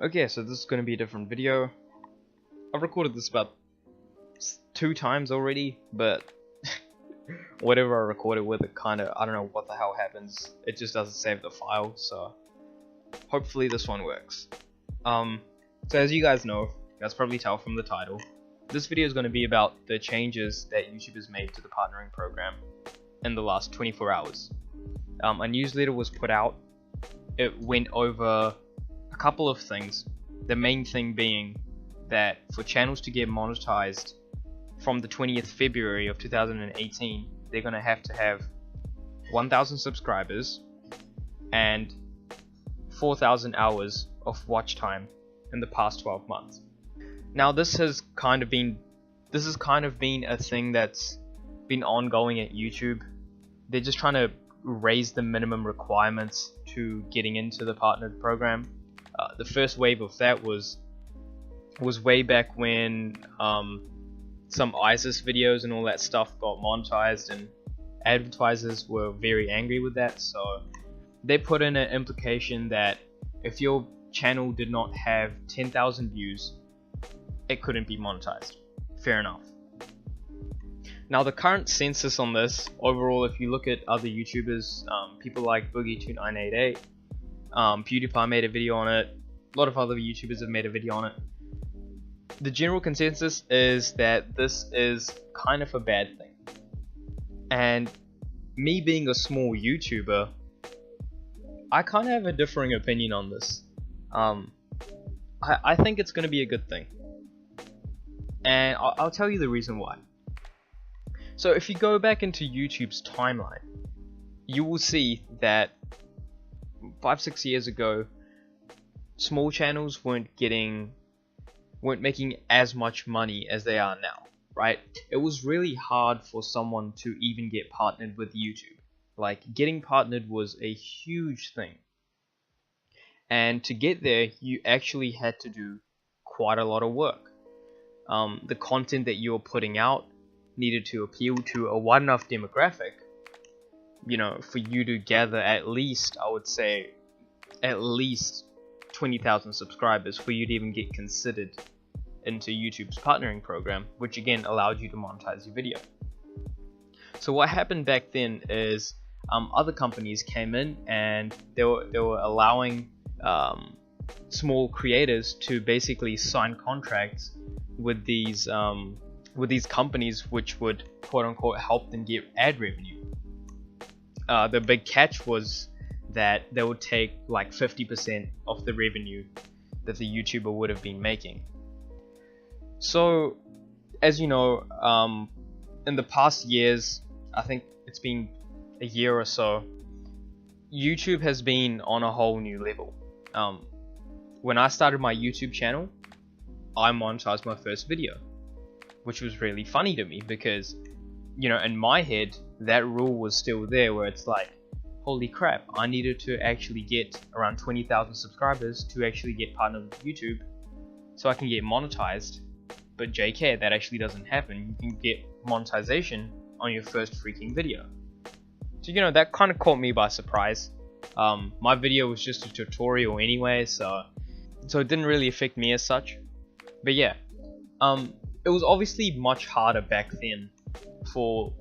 Okay, so this is going to be a different video. I've recorded this about 2 times already, but whatever I recorded with it kinda, I don't know what the hell happens. It just doesn't save the file, so hopefully this one works. So as you guys know, you guys probably tell from the title, this video is going to be about the changes that YouTube has made to the partnering program in the last 24 hours. A newsletter was put out. It went over a couple of things. The main thing being that for channels to get monetized from the 20th February of 2018, they're going to have 1,000 subscribers and 4,000 hours of watch time in the past 12 months. Now this has kind of been a thing that's been ongoing at YouTube. They're just trying to raise the minimum requirements to getting into the partnered program. The first wave of that was way back when some ISIS videos and all that stuff got monetized, and advertisers were very angry with that, so they put in an implication that if your channel did not have 10,000 views, it couldn't be monetized. Fair enough. Now the current census on this, overall, if you look at other YouTubers, people like Boogie2988, PewDiePie made a video on it, a lot of other YouTubers have made a video on it. The general consensus is that this is kind of a bad thing. And me being a small YouTuber, I kind of have a differing opinion on this. I think it's going to be a good thing. And I'll tell you the reason why. So if you go back into YouTube's timeline, you will see that 5-6 years ago, small channels weren't making as much money as they are now, right? It was really hard for someone to even get partnered with YouTube. Like, getting partnered was a huge thing. And to get there, you actually had to do quite a lot of work. The content that you were putting out needed to appeal to a wide enough demographic, you know, for you to gather at least, I would say, at least 20,000 subscribers for you to even get considered into YouTube's partnering program, which again allowed you to monetize your video. So what happened back then is other companies came in and they were allowing small creators to basically sign contracts with these companies, which would quote unquote help them get ad revenue. The big catch was that they would take like 50% of the revenue that the YouTuber would have been making. So, as you know, in the past years, I think it's been a year or so, YouTube has been on a whole new level. When I started my YouTube channel, I monetized my first video, which was really funny to me because, you know, in my head, that rule was still there where it's like, holy crap, I needed to actually get around 20,000 subscribers to actually get partnered with YouTube so I can get monetized. But JK, that actually doesn't happen. You can get monetization on your first freaking video. So, you know, that kind of caught me by surprise. My video was just a tutorial anyway, so it didn't really affect me as such. But yeah, it was obviously much harder back then for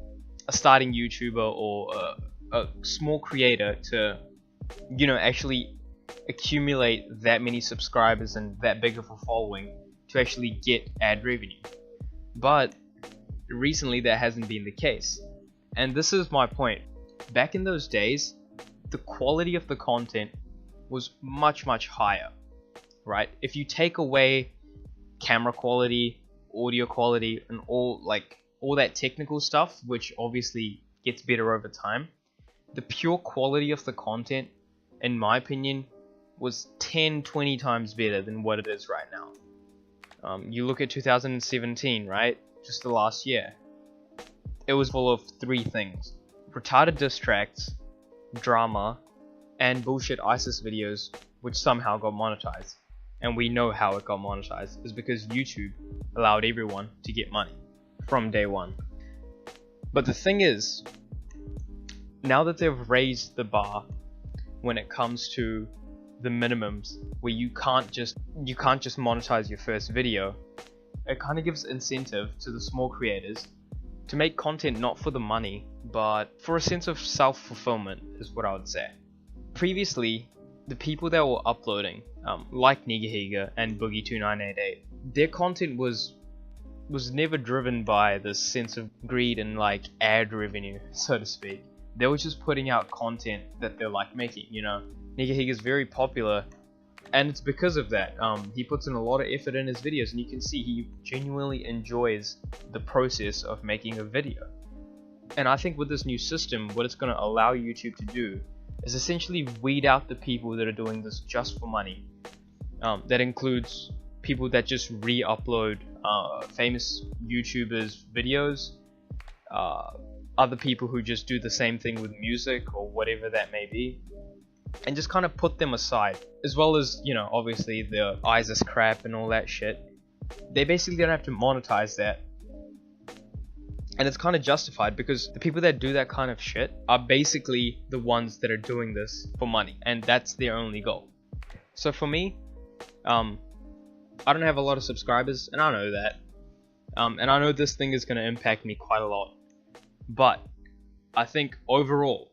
a starting YouTuber or a small creator to, you know, actually accumulate that many subscribers and that big of a following to actually get ad revenue. But recently that hasn't been the case. And this is my point. Back in those days, the quality of the content was much higher, right? If you take away camera quality, audio quality, and all that technical stuff, which obviously gets better over time, the pure quality of the content, in my opinion, was 10-20 times better than what it is right now. You look at 2017, right? Just the last year. It was full of 3 things: retarded diss tracks, drama, and bullshit ISIS videos, which somehow got monetized. And we know how it got monetized. It's because YouTube allowed everyone to get money from day one. But the thing is, now that they've raised the bar when it comes to the minimums where you can't just monetize your first video, it kind of gives incentive to the small creators to make content not for the money, but for a sense of self-fulfillment, is what I would say. Previously, the people that were uploading, like Nyks and Boogie2988, their content was never driven by this sense of greed and like ad revenue, so to speak. They were just putting out content that they're like making, you know. Nyks is very popular, and it's because of that. He puts in a lot of effort in his videos, and you can see he genuinely enjoys the process of making a video. And I think with this new system, what it's going to allow YouTube to do is essentially weed out the people that are doing this just for money. That includes people that just re-upload famous YouTubers' videos, other people who just do the same thing with music or whatever that may be, and just kind of put them aside, as well as, you know, obviously the ISIS crap and all that shit. They basically don't have to monetize that, and it's kind of justified because the people that do that kind of shit are basically the ones that are doing this for money, and that's their only goal. So for me, I don't have a lot of subscribers, and I know that, and I know this thing is going to impact me quite a lot, but I think overall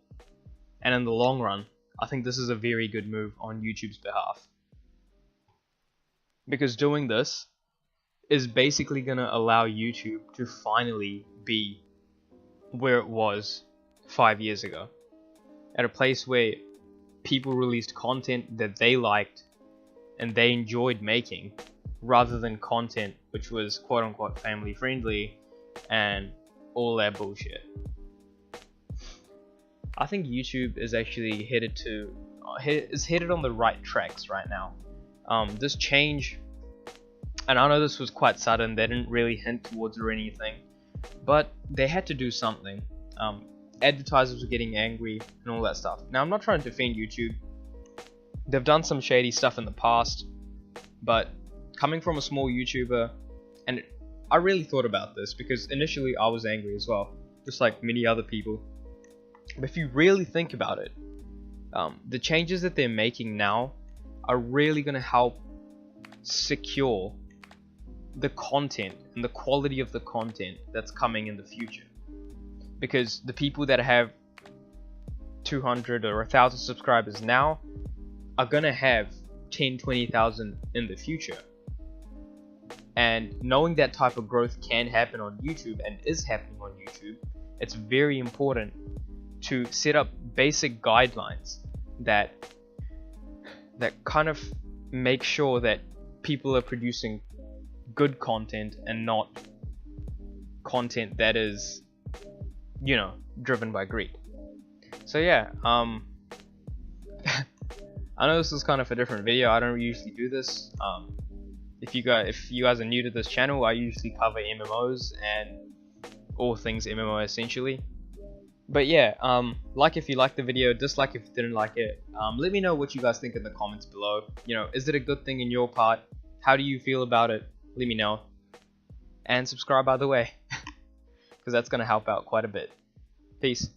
and in the long run, I think this is a very good move on YouTube's behalf, because doing this is basically going to allow YouTube to finally be where it was 5 years ago, at a place where people released content that they liked and they enjoyed making, rather than content which was quote unquote family friendly and all that bullshit. I think YouTube is actually headed on the right tracks right now. This change, and I know this was quite sudden, they didn't really hint towards or anything, but they had to do something. Advertisers were getting angry and all that stuff. Now, I'm not trying to defend YouTube. They've done some shady stuff in the past, but coming from a small YouTuber, and I really thought about this because initially I was angry as well, just like many other people. But if you really think about it, the changes that they're making now are really going to help secure the content and the quality of the content that's coming in the future. Because the people that have 200 or 1,000 subscribers now are going to have 10, 20,000 in the future. And knowing that type of growth can happen on YouTube and is happening on YouTube, it's very important to set up basic guidelines that kind of make sure that people are producing good content and not content that is, you know, driven by greed. So yeah, I know this is kind of a different video. I don't usually do this. If you guys are new to this channel, I usually cover MMOs and all things MMO essentially. But yeah, like if you liked the video, dislike if you didn't like it. Let me know what you guys think in the comments below. You know, is it a good thing in your part? How do you feel about it? Let me know. And subscribe, by the way, because that's going to help out quite a bit. Peace.